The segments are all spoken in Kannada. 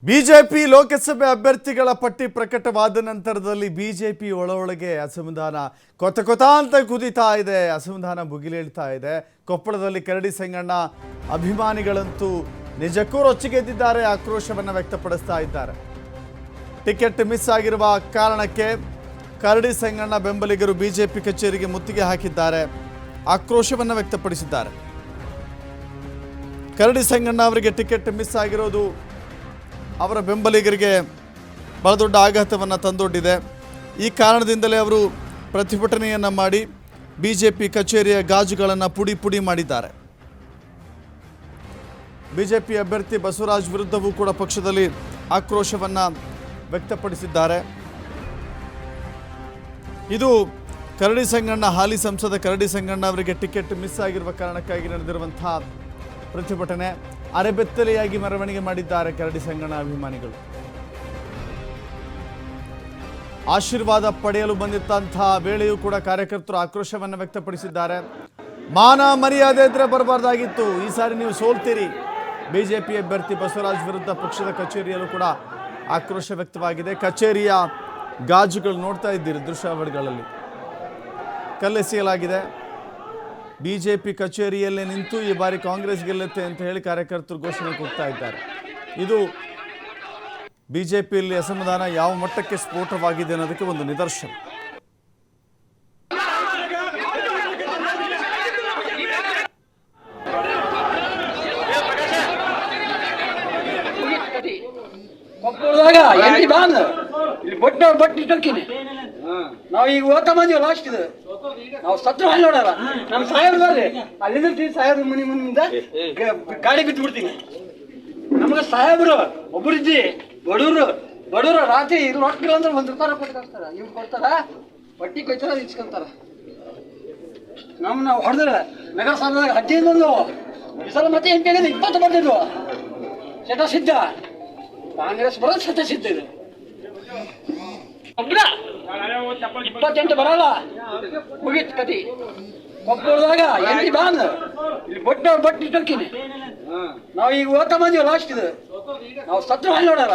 ಬಿಜೆಪಿ ಲೋಕಸಭೆ ಅಭ್ಯರ್ಥಿಗಳ ಪಟ್ಟಿ ಪ್ರಕಟವಾದ ನಂತರದಲ್ಲಿ ಬಿಜೆಪಿ ಒಳಗೆ ಅಸಮಾಧಾನ ಕೊತ ಅಂತ ಕುದಿತಾ ಇದೆ. ಅಸಮಾಧಾನ ಭುಗಿಲೇಳ್ತಾ ಇದೆ. ಕೊಪ್ಪಳದಲ್ಲಿ ಕರಡಿ ಸಂಗಣ್ಣ ಅಭಿಮಾನಿಗಳಂತೂ ನಿಜಕ್ಕೂ ರೊಚ್ಚಿಗೆದ್ದಿದ್ದಾರೆ, ಆಕ್ರೋಶವನ್ನು ವ್ಯಕ್ತಪಡಿಸ್ತಾ ಇದ್ದಾರೆ. ಟಿಕೆಟ್ ಮಿಸ್ ಆಗಿರುವ ಕಾರಣಕ್ಕೆ ಕರಡಿ ಸಂಗಣ್ಣ ಬೆಂಬಲಿಗರು ಬಿಜೆಪಿ ಕಚೇರಿಗೆ ಮುತ್ತಿಗೆ ಹಾಕಿದ್ದಾರೆ, ಆಕ್ರೋಶವನ್ನು ವ್ಯಕ್ತಪಡಿಸಿದ್ದಾರೆ. ಕರಡಿ ಸಂಗಣ್ಣ ಅವರಿಗೆ ಟಿಕೆಟ್ ಮಿಸ್ ಆಗಿರೋದು ಅವರ ಬೆಂಬಲಿಗರಿಗೆ ಬಹಳ ದೊಡ್ಡ ಆಘಾತವನ್ನು ತಂದೊಡ್ಡಿದೆ. ಈ ಕಾರಣದಿಂದಲೇ ಅವರು ಪ್ರತಿಭಟನೆಯನ್ನು ಮಾಡಿ ಬಿಜೆಪಿ ಕಚೇರಿಯ ಗಾಜುಗಳನ್ನು ಪುಡಿ ಮಾಡಿದ್ದಾರೆ. ಬಿಜೆಪಿ ಅಭ್ಯರ್ಥಿ ಬಸವರಾಜ್ ವಿರುದ್ಧವೂ ಕೂಡ ಪಕ್ಷದಲ್ಲಿ ಆಕ್ರೋಶವನ್ನು ವ್ಯಕ್ತಪಡಿಸಿದ್ದಾರೆ. ಇದು ಕರಡಿ ಸಂಗಣ್ಣ, ಹಾಲಿ ಸಂಸದ ಕರಡಿ ಸಂಗಣ್ಣ ಅವರಿಗೆ ಟಿಕೆಟ್ ಮಿಸ್ ಆಗಿರುವ ಕಾರಣಕ್ಕಾಗಿ ನಡೆದಿರುವಂತಹ ಪ್ರತಿಭಟನೆ. ಅರೆಬೆತ್ತಲೆಯಾಗಿ ಮೆರವಣಿಗೆ ಮಾಡಿದ್ದಾರೆ ಕರಡಿ ಸಂಗಣ್ಣ ಅಭಿಮಾನಿಗಳು. ಆಶೀರ್ವಾದ ಪಡೆಯಲು ಬಂದಿದ್ದಂತಹ ವೇಳೆಯೂ ಕೂಡ ಕಾರ್ಯಕರ್ತರು ಆಕ್ರೋಶವನ್ನು ವ್ಯಕ್ತಪಡಿಸಿದ್ದಾರೆ. ಮಾನ ಮರ್ಯಾದೆ ಇದ್ರೆ ಬರಬಾರ್ದಾಗಿತ್ತು, ಈ ಸಾರಿ ನೀವು ಸೋಲ್ತೀರಿ. ಬಿಜೆಪಿ ಅಭ್ಯರ್ಥಿ ಬಸವರಾಜ್ ವಿರುದ್ಧ ಪಕ್ಷದ ಕಚೇರಿಯಲ್ಲೂ ಕೂಡ ಆಕ್ರೋಶ ವ್ಯಕ್ತವಾಗಿದೆ. ಕಚೇರಿಯ ಗಾಜುಗಳು ನೋಡ್ತಾ ಇದ್ದೀರಿ ದೃಶ್ಯಾವಳಿಗಳಲ್ಲಿ, ಕಲ್ಲೆಸೆಯಲಾಗಿದೆ. ಬಿಜೆಪಿ ಕಚೇರಿಯಲ್ಲೇ ನಿಂತು ಈ ಬಾರಿ ಕಾಂಗ್ರೆಸ್ ಗೆಲ್ಲುತ್ತೆ ಅಂತ ಹೇಳಿ ಕಾರ್ಯಕರ್ತರು ಘೋಷಣೆ ಕೂಗ್ತಾ ಇದ್ದಾರೆ. ಇದು ಬಿಜೆಪಿಯಲ್ಲಿ ಅಸಮಾಧಾನ ಯಾವ ಮಟ್ಟಕ್ಕೆ ಸ್ಫೋಟವಾಗಿದೆ ಅನ್ನೋದಕ್ಕೆ ಒಂದು ನಿದರ್ಶನ. ನಾವು ಈಗ ಓದ್ತಾ ಬಂದೀವಿ ಲಾಸ್ಟ್ ಇದು ನಾವು ಸತ್ರ ಅಲ್ಲಿ ನೋಡಲ್ಲ ನಮ್ಮ ಸಾಹೇಬ್ರು ಬರ್ರಿ ಅಲ್ಲಿಂದ ಸಾಹೇಬ್ರ ಮನಿ ಮುಂದಿಂದ ಗಾಡಿ ಬಿಟ್ಟು ಬಿಡ್ತೀನಿ. ನಮ್ಗೆ ಸಾಹೇಬ್ರು ಒಬ್ಬರಿದ್ದಿ ಬಡವರು ರಾತ್ರಿ ಇದು ರೊಕ್ಕ ಅಂದ್ರೆ ₹1 ಕೊಟ್ಟು ಕಳಿಸ್ತಾರ. ಇವ್ರು ಕೊಡ್ತಾರ, ಬಟ್ಟಿ ಕೊಯ್ತಾರ, ಇಸ್ಕೊಂತಾರ. ನಾವು ಹೊಡೆದ್ರ ನಗರ ಸಭೆದಾಗ 15 ಬಂದವು, ಈ ಸಲ ಮತ್ತೆ MP 20 ಬಂದಿದ್ವು. ಚಟ ಸಿದ್ಧ, ಕಾಂಗ್ರೆಸ್ ಬರೋದು ಚಟ ಸಿದ್ಧ. ಇದು 28 ಬರಲ್ಲ, ಮುಗೀತ್ ಕತಿ. ಕೊಪ್ಪಳದಾಗ MP ಬಾಂದ್ ಇಲ್ಲಿ ಬಟ್ಟಿ ಟರ್ಕಿನಿ. ನಾವು ಈಗ ಓದ್ತಾ ಬಂದೀವಿ ಲಾಸ್ಟ್ ಇದು ನಾವು ಸತ್ರ ಅಲ್ಲಿ ನೋಡಲ್ಲ.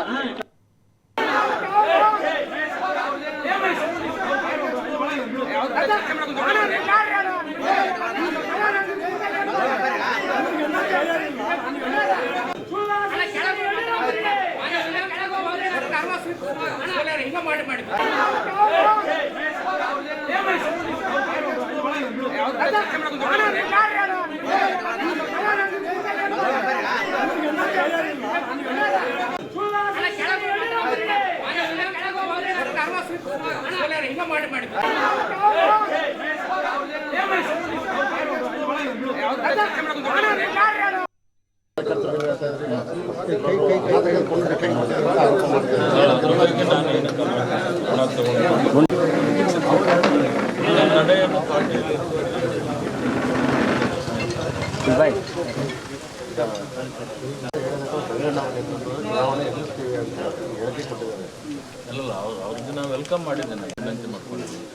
ಅವ್ರಿಗೆ ನಾವು ವೆಲ್ಕಮ್ ಮಾಡಿದ್ದೇನೆ, ವಿನಂತಿ ಮಾಡ್ಕೊಂಡಿದ್ದೀವಿ.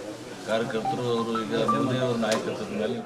ಕಾರ್ಯಕರ್ತರು ಅವರು ಈಗ ಮುಂದೆ ಅವ್ರ ನಾಯಕತ್ವದ ಮೇಲೆ